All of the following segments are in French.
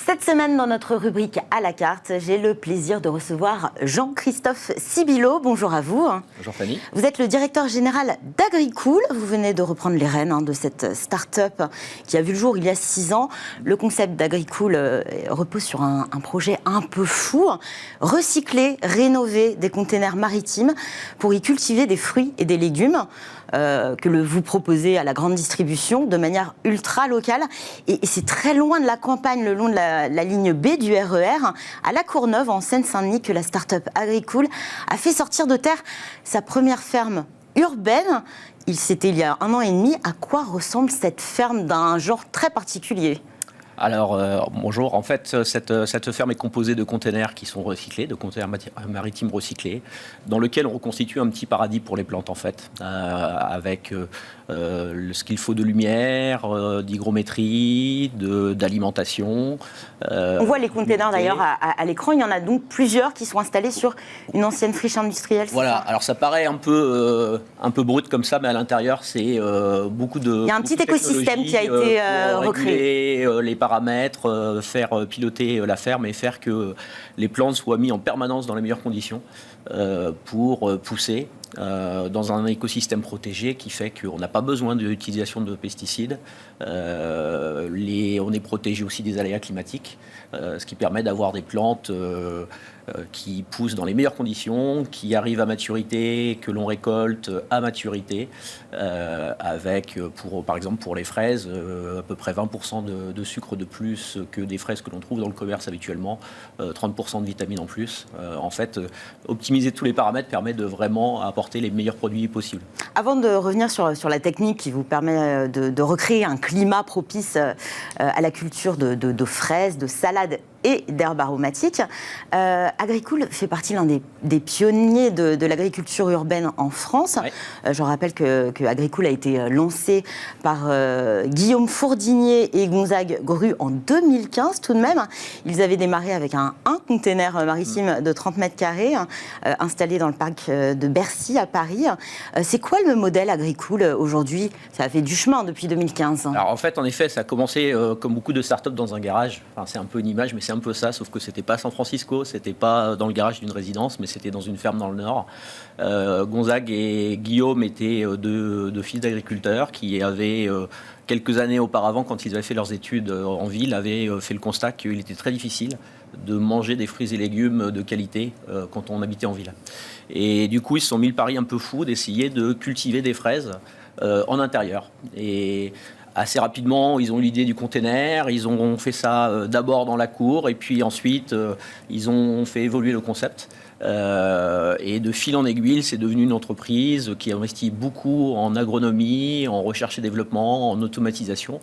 Cette semaine, dans notre rubrique à la carte, j'ai le plaisir de recevoir Jean-Christophe Sibillot. Bonjour à vous. Bonjour Fanny. Vous êtes le directeur général d'Agricool. Vous venez de reprendre les rênes de cette start-up qui a vu le jour il y a 6 ans. Le concept d'Agricool repose sur un projet un peu fou. Recycler, rénover des containers maritimes pour y cultiver des fruits et des légumes que vous proposez à la grande distribution de manière ultra locale. Et c'est très loin de la campagne, le long de la ligne B du RER, à La Courneuve, en Seine-Saint-Denis, que la start-up Agricool a fait sortir de terre sa première ferme urbaine. C'était il y a 1 an et demi. À quoi ressemble cette ferme d'un genre très particulier ? Alors, bonjour. En fait, cette ferme est composée de containers qui sont recyclés, de containers maritimes recyclés, dans lequel on reconstitue un petit paradis pour les plantes, en fait, avec ce qu'il faut de lumière, d'hygrométrie, d'alimentation. On voit les containers d'ailleurs à l'écran. Il y en a donc plusieurs qui sont installés sur une ancienne friche industrielle. Voilà. Alors, ça paraît un peu brut comme ça, mais à l'intérieur, c'est beaucoup de. Il y a un petit écosystème qui a été recréé. Les paramètres, faire piloter la ferme et faire que les plantes soient mises en permanence dans les meilleures conditions pour pousser dans un écosystème protégé qui fait qu'on n'a pas besoin de l'utilisation de pesticides. On est protégé aussi des aléas climatiques, ce qui permet d'avoir des plantes qui poussent dans les meilleures conditions, qui arrivent à maturité, que l'on récolte à maturité, avec, par exemple, pour les fraises, à peu près 20% de sucre de plus que des fraises que l'on trouve dans le commerce habituellement, 30% de vitamines en plus. En fait, optimiser tous les paramètres permet de vraiment apporter les meilleurs produits possibles. Avant de revenir sur la technique qui vous permet de recréer un climat propice à la culture de fraises, de salades et d'herbes aromatiques, Agricool fait partie l'un des pionniers de l'agriculture urbaine en France. Ouais. Je rappelle que Agricool a été lancé par Guillaume Fourdinier et Gonzague Gru en 2015 tout de même. Ils avaient démarré avec un container maritime de 30 mètres carrés installé dans le parc de Bercy à Paris. C'est quoi le modèle Agricool aujourd'hui ? Ça a fait du chemin depuis 2015. Alors en fait, en effet, ça a commencé comme beaucoup de startups dans un garage. Enfin, c'est un peu une image, mais c'est un peu ça, sauf que c'était pas à San Francisco, c'était pas dans le garage d'une résidence, mais c'était dans une ferme dans le Nord. Gonzague et Guillaume étaient deux fils d'agriculteurs qui avaient, quelques années auparavant, quand ils avaient fait leurs études en ville, avaient fait le constat qu'il était très difficile de manger des fruits et légumes de qualité quand on habitait en ville. Et du coup, ils se sont mis le pari un peu fou d'essayer de cultiver des fraises en intérieur. Et assez rapidement, ils ont eu l'idée du container, ils ont fait ça d'abord dans la cour, et puis ensuite, ils ont fait évoluer le concept. Et de fil en aiguille, c'est devenu une entreprise qui investit beaucoup en agronomie, en recherche et développement, en automatisation,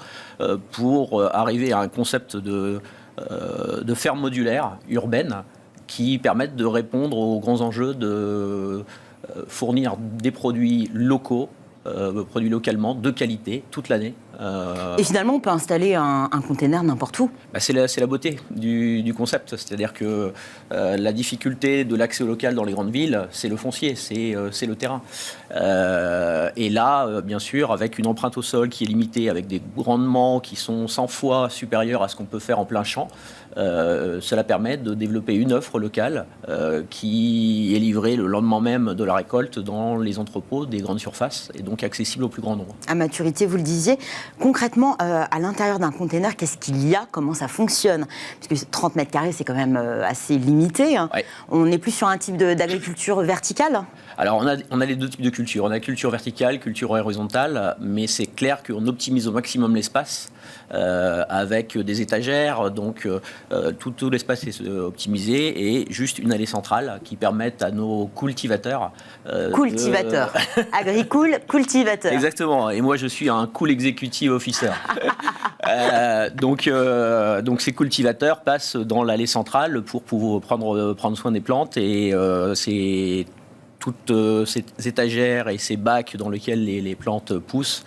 pour arriver à un concept de ferme modulaire urbaine qui permettent de répondre aux grands enjeux de fournir des produits locaux, produits localement, de qualité, toute l'année. Et finalement, on peut installer un container n'importe où. C'est la beauté du concept. C'est-à-dire que la difficulté de l'accès au local dans les grandes villes, c'est le foncier, c'est le terrain. Et là, bien sûr, avec une empreinte au sol qui est limitée, avec des rendements qui sont 100 fois supérieurs à ce qu'on peut faire en plein champ, cela permet de développer une offre locale qui est livrée le lendemain même de la récolte dans les entrepôts des grandes surfaces et donc accessible au plus grand nombre. À maturité, vous le disiez. Concrètement, à l'intérieur d'un container, qu'est-ce qu'il y a ? Comment ça fonctionne ? Parce que 30 mètres carrés, c'est quand même assez limité. Hein. Ouais. On n'est plus sur un type d'agriculture verticale ? Alors, on a les deux types de culture. On a culture verticale, culture horizontale, mais c'est clair qu'on optimise au maximum l'espace avec des étagères. Donc, tout l'espace est optimisé et juste une allée centrale qui permet à nos cultivateurs... Cultivateurs. Agricool, cultivateur. Exactement. Et moi, je suis un cool executive officer. Donc, ces cultivateurs passent dans l'allée centrale pour pouvoir prendre soin des plantes et c'est... Toutes ces étagères et ces bacs dans lesquels les plantes poussent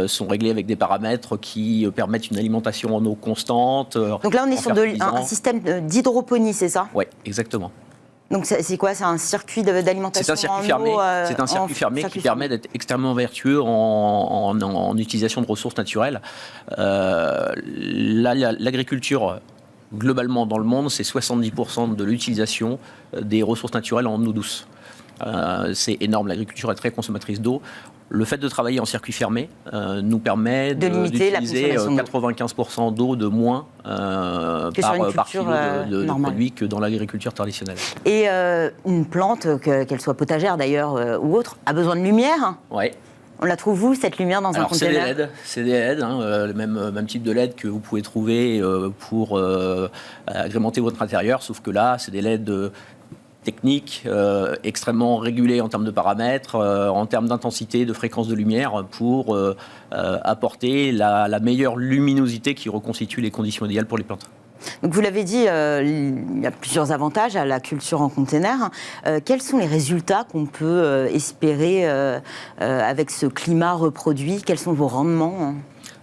sont réglés avec des paramètres qui permettent une alimentation en eau constante. Donc là, on est sur un système d'hydroponie, c'est ça ? Oui, exactement. Donc c'est quoi ? C'est un circuit d'alimentation? C'est un circuit fermé. C'est un circuit fermé qui permet d'être extrêmement vertueux en utilisation de ressources naturelles. L'agriculture globalement dans le monde, c'est 70% de l'utilisation des ressources naturelles en eau douce. C'est énorme, l'agriculture est très consommatrice d'eau. Le fait de travailler en circuit fermé nous permet de limiter d'utiliser 95% d'eau de moins par kilo de produit que dans l'agriculture traditionnelle. Et une plante, qu'elle soit potagère d'ailleurs ou autre, a besoin de lumière. Ouais. On la trouve où, cette lumière, dans un container ? C'est des LED, le même type de LED que vous pouvez trouver pour agrémenter votre intérieur, sauf que là, c'est des LED techniques, extrêmement régulées en termes de paramètres, en termes d'intensité, de fréquence de lumière, pour apporter la meilleure luminosité qui reconstitue les conditions idéales pour les plantes. Donc vous l'avez dit, il y a plusieurs avantages à la culture en container. Quels sont les résultats qu'on peut espérer avec ce climat reproduit ? Quels sont vos rendements ?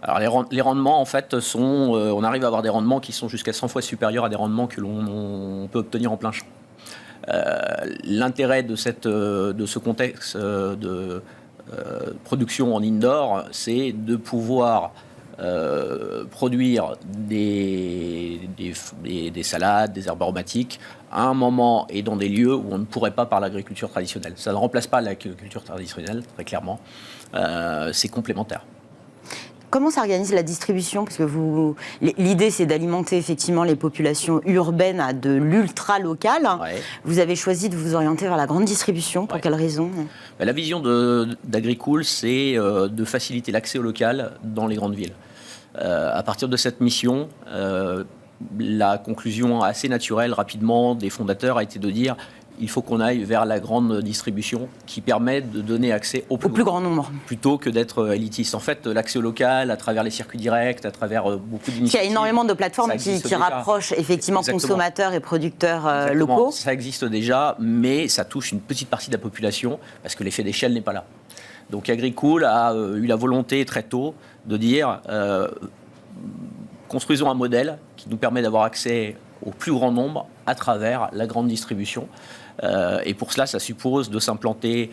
Alors les rendements, en fait, on arrive à avoir des rendements qui sont jusqu'à 100 fois supérieurs à des rendements que l'on peut obtenir en plein champ. L'intérêt de ce contexte de production en indoor, c'est de pouvoir produire des salades, des herbes aromatiques à un moment et dans des lieux où on ne pourrait pas par l'agriculture traditionnelle. Ça ne remplace pas l'agriculture traditionnelle, très clairement. C'est complémentaire. Comment s'organise la distribution ? Parce que l'idée, c'est d'alimenter effectivement les populations urbaines à de l'ultra-local. Ouais. Vous avez choisi de vous orienter vers la grande distribution. Pour quelles raisons ? La vision d'AgriCool, c'est de faciliter l'accès au local dans les grandes villes. À partir de cette mission, la conclusion assez naturelle, rapidement, des fondateurs a été de dire il faut qu'on aille vers la grande distribution qui permet de donner accès au plus grand nombre. Plutôt que d'être élitiste. En fait, l'accès au local, à travers les circuits directs, à travers beaucoup d'initiatives. Il y a énormément de plateformes qui rapprochent effectivement consommateurs et producteurs locaux. Ça existe déjà, mais ça touche une petite partie de la population parce que l'effet d'échelle n'est pas là. Donc AgriCool a eu la volonté très tôt de dire construisons un modèle qui nous permet d'avoir accès au plus grand nombre à travers la grande distribution. Et pour cela, ça suppose de s'implanter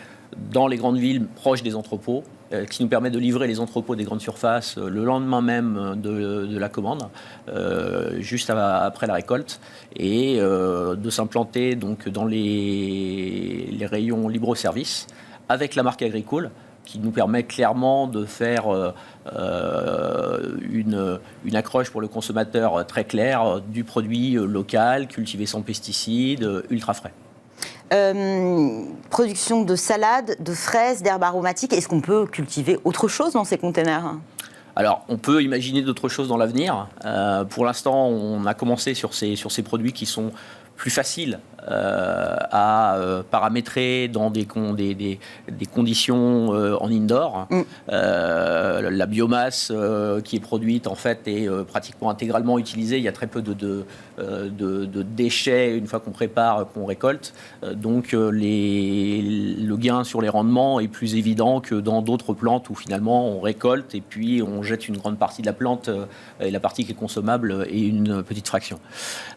dans les grandes villes proches des entrepôts, qui nous permet de livrer les entrepôts des grandes surfaces le lendemain même de la commande, juste après la récolte, et de s'implanter donc dans les rayons libre-service avec la marque AgriCool, qui nous permet clairement de faire une accroche pour le consommateur très claire du produit local, cultivé sans pesticides, ultra frais. Production de salades, de fraises, d'herbes aromatiques. Est-ce qu'on peut cultiver autre chose dans ces containers ? Alors, on peut imaginer d'autres choses dans l'avenir. Pour l'instant, on a commencé sur ces produits qui sont plus faciles à paramétrer dans des conditions en indoor. La biomasse qui est produite, en fait, est pratiquement intégralement utilisée. Il y a très peu de déchets une fois qu'on prépare, qu'on récolte. Donc, le gain sur les rendements est plus évident que dans d'autres plantes où, finalement, on récolte et puis on jette une grande partie de la plante et la partie qui est consommable est une petite fraction.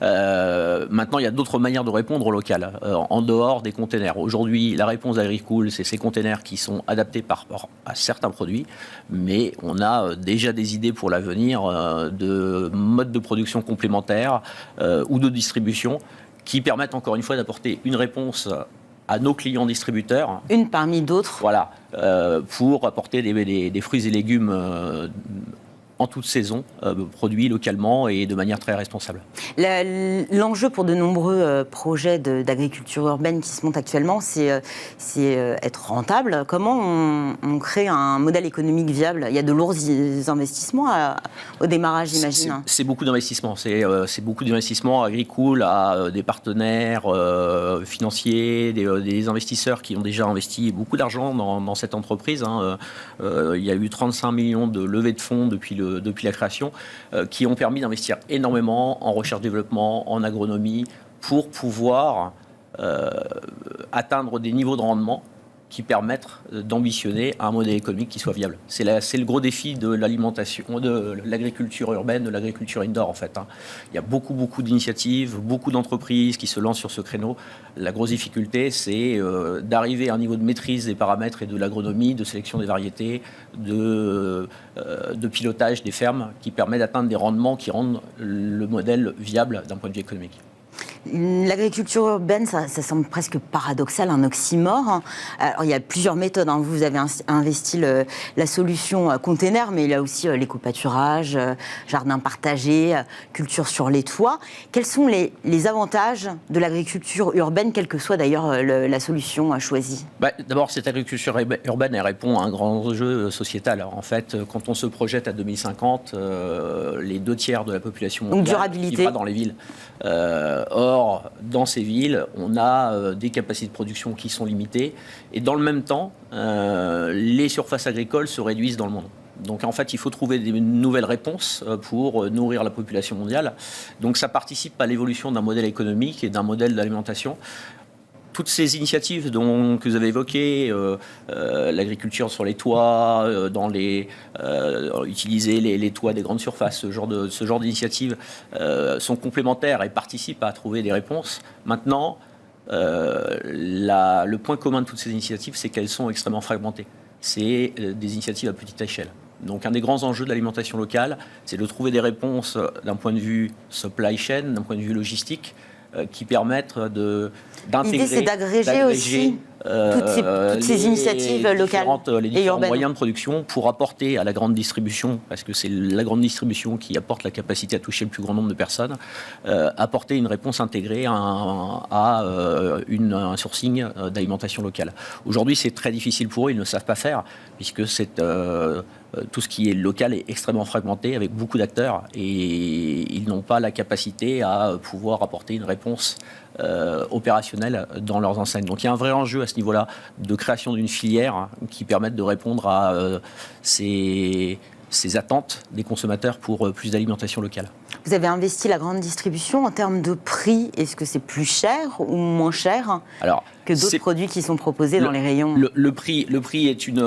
Maintenant, il y a d'autres manières de répondre au local, en dehors des containers. Aujourd'hui, la réponse d'AgriCool, c'est ces containers qui sont adaptés par rapport à certains produits, mais on a déjà des idées pour l'avenir de modes de production complémentaires ou de distribution qui permettent encore une fois d'apporter une réponse à nos clients distributeurs. Une parmi d'autres. Voilà, pour apporter des fruits et légumes en toute saison, produits localement et de manière très responsable. L'enjeu pour de nombreux projets d'agriculture urbaine qui se montent actuellement, c'est être rentable. Comment on crée un modèle économique viable ? Il y a de lourds investissements au démarrage, j'imagine. C'est beaucoup d'investissements. C'est beaucoup d'investissements. AgriCool a des partenaires financiers, des investisseurs qui ont déjà investi beaucoup d'argent dans cette entreprise. Il y a eu 35 millions de levées de fonds depuis la création, qui ont permis d'investir énormément en recherche-développement, en agronomie, pour pouvoir atteindre des niveaux de rendement qui permettent d'ambitionner un modèle économique qui soit viable. C'est le gros défi de l'alimentation, de l'agriculture urbaine, de l'agriculture indoor en fait. Il y a beaucoup d'initiatives, beaucoup d'entreprises qui se lancent sur ce créneau. La grosse difficulté, c'est d'arriver à un niveau de maîtrise des paramètres et de l'agronomie, de sélection des variétés, de pilotage des fermes qui permet d'atteindre des rendements qui rendent le modèle viable d'un point de vue économique. L'agriculture urbaine, ça semble presque paradoxal, un oxymore. Alors, il y a plusieurs méthodes. Vous avez investi la solution container, mais il y a aussi l'éco-pâturage, jardin partagé, culture sur les toits. Quels sont les avantages de l'agriculture urbaine, quelle que soit d'ailleurs la solution choisie ? D'abord, cette agriculture urbaine, elle répond à un grand enjeu sociétal. Alors, en fait, quand on se projette à 2050, les 2/3 de la population mondiale vivra dans les villes. Or, dans ces villes, on a des capacités de production qui sont limitées. Et dans le même temps, les surfaces agricoles se réduisent dans le monde. Donc en fait, il faut trouver des nouvelles réponses pour nourrir la population mondiale. Donc ça participe à l'évolution d'un modèle économique et d'un modèle d'alimentation. Toutes ces initiatives que vous avez évoquées, l'agriculture sur les toits, utiliser les toits des grandes surfaces, ce genre d'initiatives sont complémentaires et participent à trouver des réponses. Maintenant, le point commun de toutes ces initiatives, c'est qu'elles sont extrêmement fragmentées. C'est des initiatives à petite échelle. Donc un des grands enjeux de l'alimentation locale, c'est de trouver des réponses d'un point de vue supply chain, d'un point de vue logistique, qui permettent d'intégrer, l'idée, c'est d'agréger aussi toutes ces initiatives locales les différents moyens de production pour apporter à la grande distribution, parce que c'est la grande distribution qui apporte la capacité à toucher le plus grand nombre de personnes, apporter une réponse intégrée à un sourcing d'alimentation locale. Aujourd'hui, c'est très difficile pour eux, ils ne savent pas faire, puisque tout ce qui est local est extrêmement fragmenté avec beaucoup d'acteurs et ils n'ont pas la capacité à pouvoir apporter une réponse opérationnelle dans leurs enseignes. Donc il y a un vrai enjeu à ce niveau-là de création d'une filière qui permette de répondre à ces attentes des consommateurs pour plus d'alimentation locale. Vous avez investi la grande distribution en termes de prix. Est-ce que c'est plus cher ou moins cher que d'autres produits qui sont proposés dans les rayons ? Le prix est une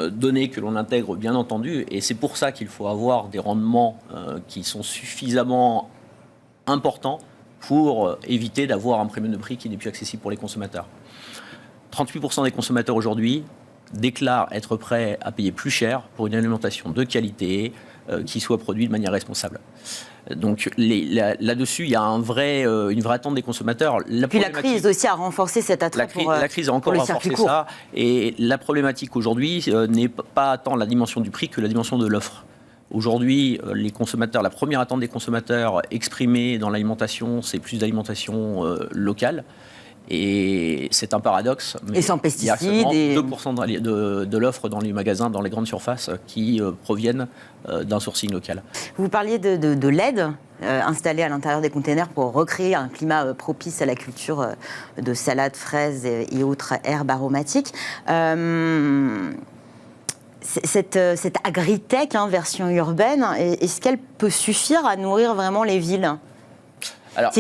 donnée que l'on intègre bien entendu, et c'est pour ça qu'il faut avoir des rendements qui sont suffisamment importants pour éviter d'avoir un premium de prix qui n'est plus accessible pour les consommateurs. 38% des consommateurs aujourd'hui déclarent être prêts à payer plus cher pour une alimentation de qualité qui soit produite de manière responsable. Donc là-dessus, il y a une vraie attente des consommateurs. Puis la crise aussi a renforcé cet attrait la crise a encore renforcé ça. Et la problématique aujourd'hui n'est pas tant la dimension du prix que la dimension de l'offre. Aujourd'hui, les consommateurs, la première attente des consommateurs exprimée dans l'alimentation, c'est plus d'alimentation locale. Et c'est un paradoxe. Et sans pesticides. Il y a seulement 2% de l'offre dans les magasins, dans les grandes surfaces, qui proviennent d'un sourcing local. Vous parliez de l'aide installée à l'intérieur des containers pour recréer un climat propice à la culture de salades, fraises et autres herbes aromatiques. Cette agritech version urbaine, est-ce qu'elle peut suffire à nourrir vraiment les villes ? Alors,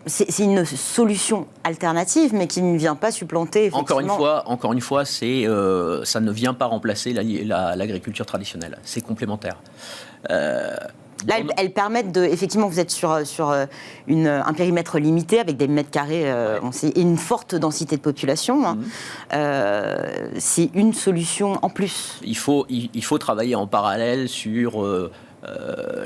c'est une solution alternative, mais qui ne vient pas supplanter, effectivement. Encore une fois, ça ne vient pas remplacer l'agriculture traditionnelle. C'est complémentaire. Là, elles permettent effectivement, vous êtes sur un périmètre limité avec des mètres carrés et une forte densité de population. C'est une solution en plus. Il faut travailler en parallèle sur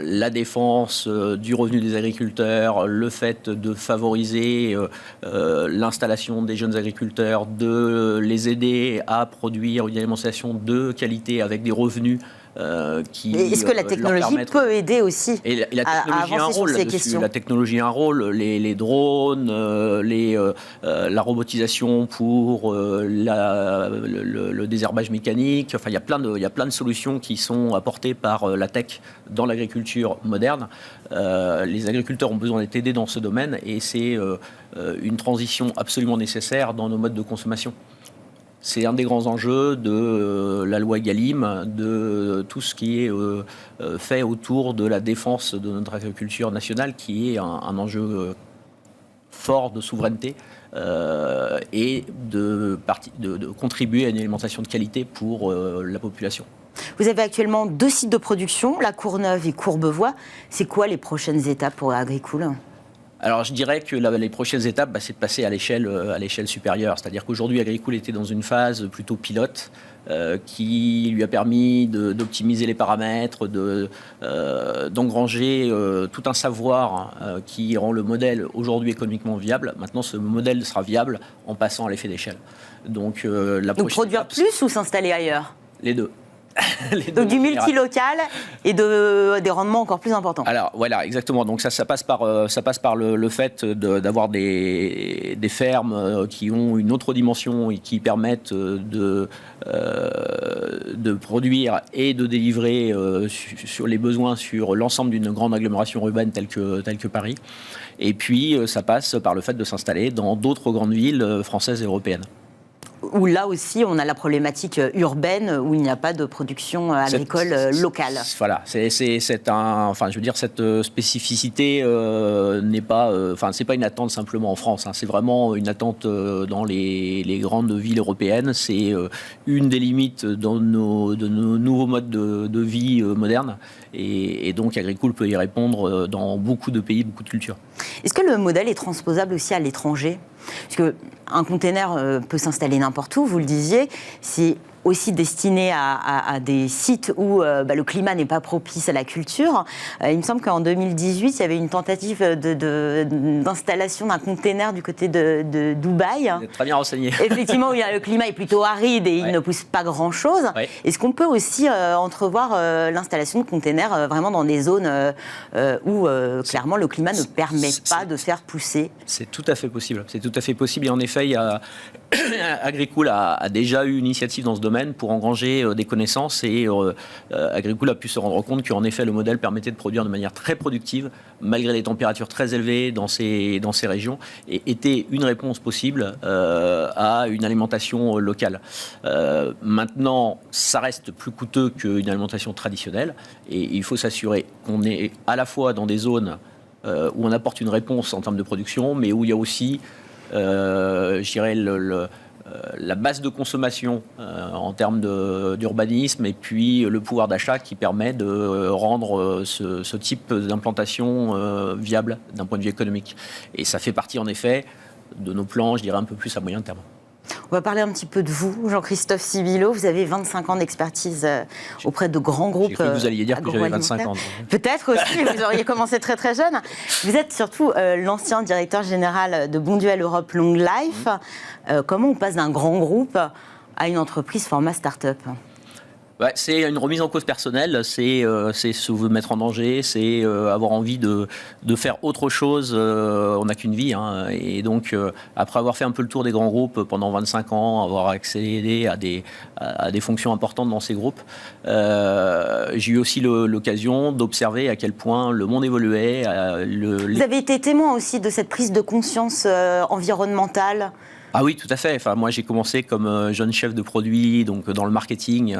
la défense du revenu des agriculteurs, le fait de favoriser l'installation des jeunes agriculteurs, de les aider à produire une alimentation de qualité avec des revenus est-ce que la technologie peut aider aussi à avancer sur ces questions ? La technologie a un rôle. Les drones, la robotisation pour le désherbage mécanique. Enfin, il y a plein de solutions qui sont apportées par la tech dans l'agriculture moderne. Les agriculteurs ont besoin d'être aidés dans ce domaine et c'est une transition absolument nécessaire dans nos modes de consommation. C'est un des grands enjeux de la loi Egalim, de tout ce qui est fait autour de la défense de notre agriculture nationale, qui est un enjeu fort de souveraineté et de contribuer à une alimentation de qualité pour la population. Vous avez actuellement 2 sites de production, La Courneuve et Courbevoie. C'est quoi les prochaines étapes pour Agricool ? Alors je dirais que les prochaines étapes, c'est de passer à l'échelle supérieure. C'est-à-dire qu'aujourd'hui, Agricool était dans une phase plutôt pilote qui lui a permis d'optimiser les paramètres, d'engranger tout un savoir qui rend le modèle aujourd'hui économiquement viable. Maintenant, ce modèle sera viable en passant à l'effet d'échelle. Donc produire étape, plus ou s'installer ailleurs ? Les deux. Donc du multilocal et des rendements encore plus importants. Alors voilà, exactement. Donc ça passe par le fait d'avoir des fermes qui ont une autre dimension et qui permettent de produire et de délivrer sur les besoins sur l'ensemble d'une grande agglomération urbaine telle que Paris. Et puis ça passe par le fait de s'installer dans d'autres grandes villes françaises et européennes. Où là aussi, on a la problématique urbaine où il n'y a pas de production agricole locale. Voilà, cette spécificité n'est pas, c'est pas une attente simplement en France. C'est vraiment une attente dans les grandes villes européennes. C'est une des limites de nos nouveaux modes de vie modernes. Et donc, Agricool peut y répondre dans beaucoup de pays, beaucoup de cultures. Est-ce que le modèle est transposable aussi à l'étranger ? Parce qu'un container peut s'installer n'importe où, vous le disiez, c'est aussi destiné à des sites où le climat n'est pas propice à la culture. Il me semble qu'en 2018, il y avait une tentative d'installation d'un container du côté de Dubaï. Vous êtes très bien renseigné. Effectivement, où le climat est plutôt aride et il ne pousse pas grand-chose. Ouais. Est-ce qu'on peut aussi entrevoir l'installation de containers vraiment dans des zones où clairement le climat ne permet pas de faire pousser ? C'est tout à fait possible. C'est tout à fait possible. Et en effet, Agricool a déjà eu une initiative dans ce domaine pour engranger des connaissances et Agricool a pu se rendre compte qu'en effet le modèle permettait de produire de manière très productive malgré les températures très élevées dans ces régions et était une réponse possible à une alimentation locale. Maintenant, ça reste plus coûteux qu'une alimentation traditionnelle et il faut s'assurer qu'on est à la fois dans des zones où on apporte une réponse en termes de production mais où il y a aussi je dirais la base de consommation en termes d'urbanisme et puis le pouvoir d'achat qui permet de rendre ce type d'implantation viable d'un point de vue économique. Et ça fait partie en effet de nos plans, je dirais un peu plus à moyen terme. On va parler un petit peu de vous, Jean-Christophe Sibilo. Vous avez 25 ans d'expertise auprès de grands groupes. J'ai cru que vous alliez dire que j'avais 25 ans. Peut-être aussi, vous auriez commencé très très jeune. Vous êtes surtout l'ancien directeur général de Bonduelle Europe Long Life. Comment on passe d'un grand groupe à une entreprise format start-up ? Ouais, c'est une remise en cause personnelle, c'est se mettre en danger, c'est avoir envie de faire autre chose. On n'a qu'une vie, et donc après avoir fait un peu le tour des grands groupes pendant 25 ans, avoir accédé à des fonctions importantes dans ces groupes, j'ai eu aussi l'occasion d'observer à quel point le monde évoluait. Vous avez été témoin aussi de cette prise de conscience environnementale. Ah oui, tout à fait. Enfin, moi, j'ai commencé comme jeune chef de produit, donc dans le marketing,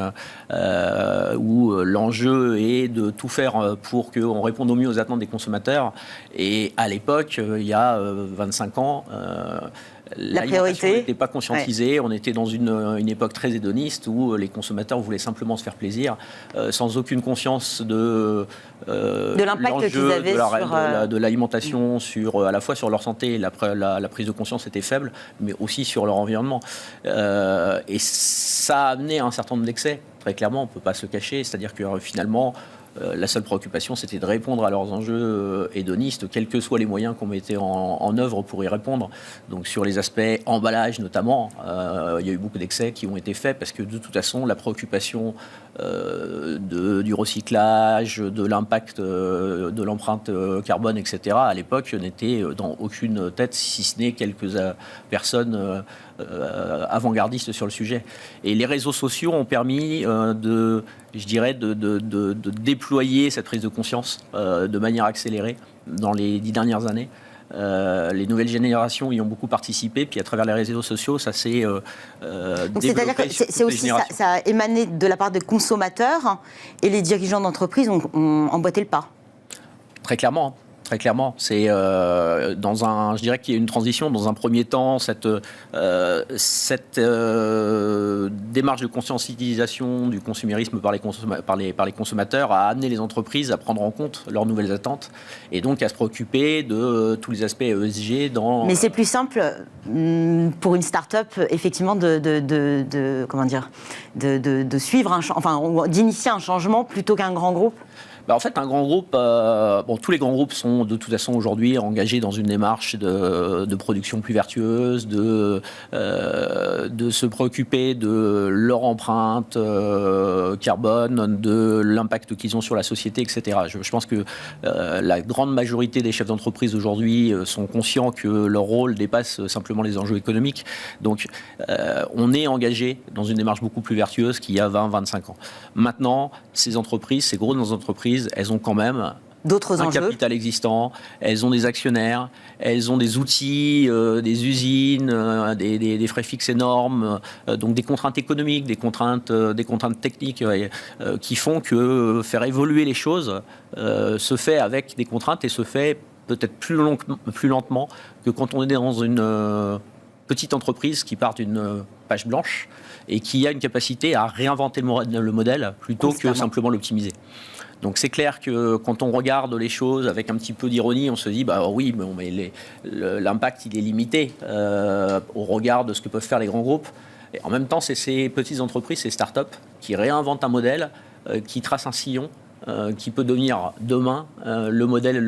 où l'enjeu est de tout faire pour qu'on réponde au mieux aux attentes des consommateurs. Et à l'époque, il y a 25 ans, la priorité n'était pas conscientisée. Ouais. On était dans une époque très hédoniste où les consommateurs voulaient simplement se faire plaisir, sans aucune conscience de l'impact qu'ils avaient de l'alimentation, à la fois sur leur santé. La prise de conscience était faible, mais aussi sur leur environnement. Et ça a amené à un certain nombre d'excès. Très clairement, on ne peut pas se le cacher. C'est-à-dire que finalement, la seule préoccupation, c'était de répondre à leurs enjeux hédonistes, quels que soient les moyens qu'on mettait en œuvre pour y répondre. Donc sur les aspects emballage notamment, il y a eu beaucoup d'excès qui ont été faits parce que de toute façon, la préoccupation du recyclage, de l'impact de l'empreinte carbone, etc., à l'époque, n'était dans aucune tête, si ce n'est quelques personnes avant-gardistes sur le sujet. Et les réseaux sociaux ont permis de déployer cette prise de conscience de manière accélérée dans les 10 dernières années. Les nouvelles générations y ont beaucoup participé, puis à travers les réseaux sociaux, ça s'est développé. C'est-à-dire que c'est aussi ça a émané de la part des consommateurs et les dirigeants d'entreprise ont emboîté le pas. Très clairement. Très clairement, c'est je dirais qu'il y a une transition. Dans un premier temps, cette démarche de conscientisation du consumérisme par les consommateurs a amené les entreprises à prendre en compte leurs nouvelles attentes et donc à se préoccuper de tous les aspects ESG dans... Mais c'est plus simple pour une start-up, effectivement, comment dire, de suivre d'initier un changement plutôt qu'un grand groupe. En fait, un grand groupe, tous les grands groupes sont de toute façon aujourd'hui engagés dans une démarche de production plus vertueuse, de se préoccuper de leur empreinte carbone, de l'impact qu'ils ont sur la société, etc. Je pense que la grande majorité des chefs d'entreprise aujourd'hui sont conscients que leur rôle dépasse simplement les enjeux économiques. Donc, on est engagé dans une démarche beaucoup plus vertueuse qu'il y a 20-25 ans. Maintenant, ces grosses entreprises, elles ont quand même d'autres enjeux. Capital existant, elles ont des actionnaires, elles ont des outils, des usines, des frais fixes énormes, donc des contraintes économiques, des contraintes techniques qui font que faire évoluer les choses se fait avec des contraintes et se fait peut-être plus lentement que quand on est dans une petite entreprise qui part d'une page blanche et qui a une capacité à réinventer le modèle plutôt que simplement l'optimiser. Donc c'est clair que quand on regarde les choses avec un petit peu d'ironie, on se dit oui, mais l'impact il est limité au regard de ce que peuvent faire les grands groupes. Et en même temps, c'est ces petites entreprises, ces startups qui réinventent un modèle, qui tracent un sillon, qui peut devenir demain le modèle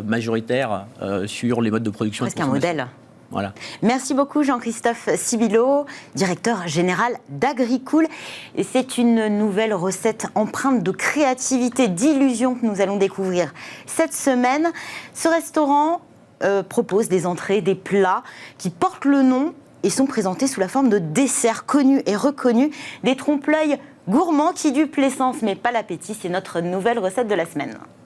majoritaire sur les modes de production. Presque un modèle. Voilà. Merci beaucoup Jean-Christophe Sibilo, directeur général d'Agricool. Et c'est une nouvelle recette empreinte de créativité, d'illusion que nous allons découvrir cette semaine. Ce restaurant propose des entrées, des plats qui portent le nom et sont présentés sous la forme de desserts connus et reconnus, des trompe-l'œil gourmands qui dupent l'essence mais pas l'appétit. C'est notre nouvelle recette de la semaine.